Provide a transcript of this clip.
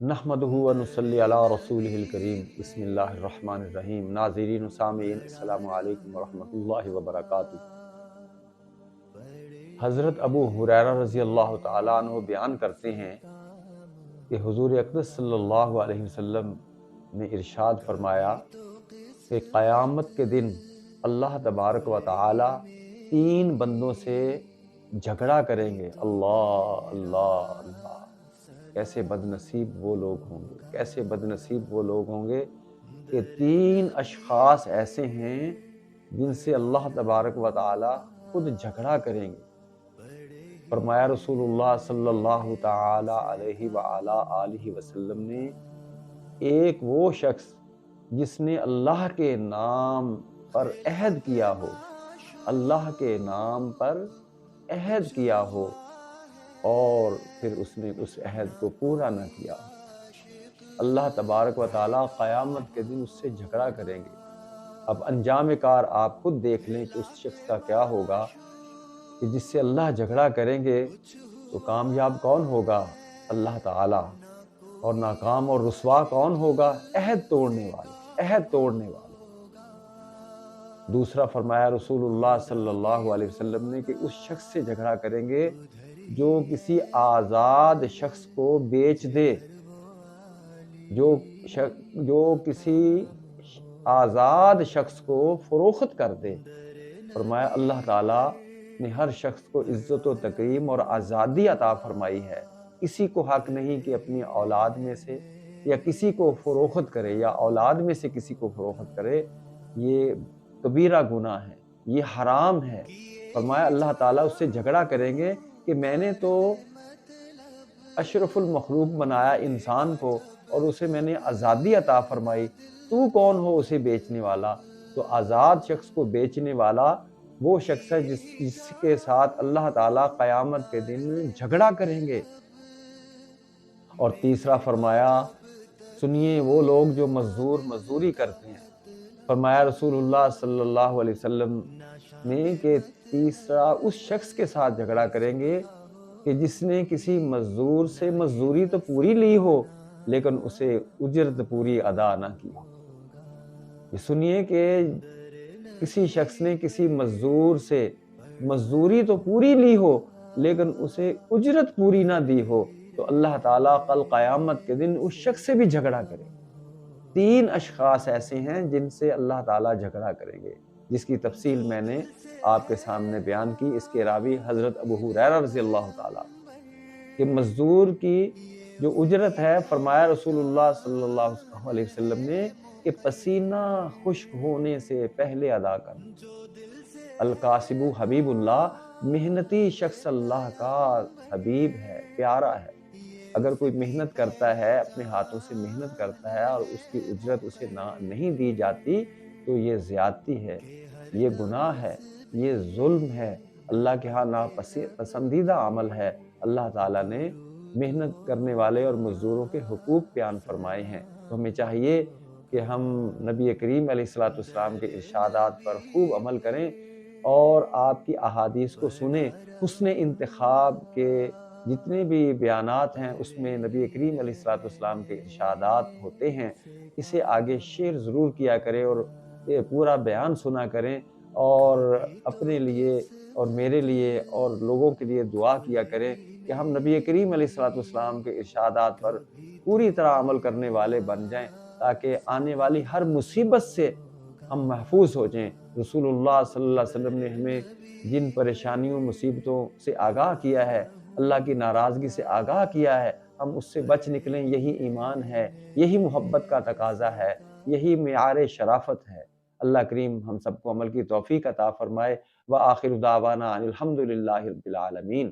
نحمدہ و نصلی علی رسولہ الکریم بسم اللہ الرحمن الرحیم۔ ناظرین و سامعین السلام علیکم ورحمۃ اللہ وبرکاتہ۔ حضرت ابو ہریرہ رضی اللہ تعالیٰ عنہ بیان کرتے ہیں کہ حضور اقدس صلی اللہ علیہ وسلم نے ارشاد فرمایا کہ قیامت کے دن اللہ تبارک و تعالی تین بندوں سے جھگڑا کریں گے۔ اللہ اللہ اللہ، کیسے بد نصیب وہ لوگ ہوں گے، کیسے بد نصیب وہ لوگ ہوں گے کہ تین اشخاص ایسے ہیں جن سے اللہ تبارک و تعالی خود جھگڑا کریں گے۔ فرمایا رسول اللہ صلی اللہ تعالی علیہ وآلہ آلہ وسلم نے، ایک وہ شخص جس نے اللہ کے نام پر عہد کیا ہو، اللہ کے نام پر عہد کیا ہو اور پھر اس نے اس عہد کو پورا نہ کیا، اللہ تبارک و تعالیٰ قیامت کے دن اس سے جھگڑا کریں گے۔ اب انجام کار آپ خود دیکھ لیں کہ اس شخص کا کیا ہوگا کہ جس سے اللہ جھگڑا کریں گے تو کامیاب کون ہوگا؟ اللہ تعالیٰ، اور ناکام اور رسوا کون ہوگا؟ عہد توڑنے والے، عہد توڑنے والے۔ دوسرا فرمایا رسول اللہ صلی اللہ علیہ وسلم نے کہ اس شخص سے جھگڑا کریں گے جو کسی آزاد شخص کو بیچ دے، جو کسی آزاد شخص کو فروخت کر دے۔ فرمایا اللہ تعالیٰ نے ہر شخص کو عزت و تکریم اور آزادی عطا فرمائی ہے، کسی کو حق نہیں کہ اپنی اولاد میں سے یا کسی کو فروخت کرے یا اولاد میں سے کسی کو فروخت کرے، یہ کبیرہ گناہ ہے، یہ حرام ہے۔ فرمایا اللہ تعالیٰ اس سے جھگڑا کریں گے کہ میں نے تو اشرف المخلوق بنایا انسان کو اور اسے میں نے آزادی عطا فرمائی، تو کون ہو اسے بیچنے والا؟ تو آزاد شخص کو بیچنے والا وہ شخص ہے جس کے ساتھ اللہ تعالیٰ قیامت کے دن جھگڑا کریں گے۔ اور تیسرا فرمایا، سنیے وہ لوگ جو مزدوری کرتے ہیں۔ فرمایا رسول اللہ صلی اللہ علیہ وسلم نے کہ تیسرا اس شخص کے ساتھ جھگڑا کریں گے کہ جس نے کسی مزدور سے مزدوری تو پوری لی ہو لیکن اسے اجرت پوری ادا نہ کی ہو۔ یہ سنیے کہ کسی شخص نے کسی مزدور سے مزدوری تو پوری لی ہو لیکن اسے اجرت پوری نہ دی ہو تو اللہ تعالیٰ کل قیامت کے دن اس شخص سے بھی جھگڑا کرے۔ تین اشخاص ایسے ہیں جن سے اللہ تعالیٰ جھگڑا کریں گے، جس کی تفصیل میں نے آپ کے سامنے بیان کی۔ اس کے راوی حضرت ابو ہریرہ رضی اللہ تعالیٰ کہ مزدور کی جو اجرت ہے، فرمایا رسول اللہ صلی اللہ علیہ وسلم نے کہ پسینہ خشک ہونے سے پہلے ادا کرنا۔ القاسب حبیب اللہ، محنتی شخص اللہ کا حبیب ہے، پیارا ہے۔ اگر کوئی محنت کرتا ہے، اپنے ہاتھوں سے محنت کرتا ہے اور اس کی اجرت اسے نہیں دی جاتی تو یہ زیادتی ہے، یہ گناہ ہے، یہ ظلم ہے، اللہ کے ہاں ناپسندیدہ عمل ہے۔ اللہ تعالیٰ نے محنت کرنے والے اور مزدوروں کے حقوق بیان فرمائے ہیں، تو ہمیں چاہیے کہ ہم نبی کریم علیہ الصلوۃ والسلام کے ارشادات پر خوب عمل کریں اور آپ کی احادیث کو سنیں۔ حسن انتخاب کے جتنے بھی بیانات ہیں اس میں نبی کریم علیہ الصلوۃ والسلام کے ارشادات ہوتے ہیں، اسے آگے شیئر ضرور کیا کریں اور یہ پورا بیان سنا کریں اور اپنے لیے اور میرے لیے اور لوگوں کے لیے دعا کیا کریں کہ ہم نبی کریم علیہ الصلوۃ والسلام کے ارشادات پر پوری طرح عمل کرنے والے بن جائیں تاکہ آنے والی ہر مصیبت سے ہم محفوظ ہو جائیں۔ رسول اللہ صلی اللہ علیہ وسلم نے ہمیں جن پریشانیوں مصیبتوں سے آگاہ کیا ہے، اللہ کی ناراضگی سے آگاہ کیا ہے، ہم اس سے بچ نکلیں، یہی ایمان ہے، یہی محبت کا تقاضا ہے، یہی معیار شرافت ہے۔ اللہ کریم ہم سب کو عمل کی توفیق عطا فرمائے۔ وآخر دعوانا ان الحمد للہ رب العالمین۔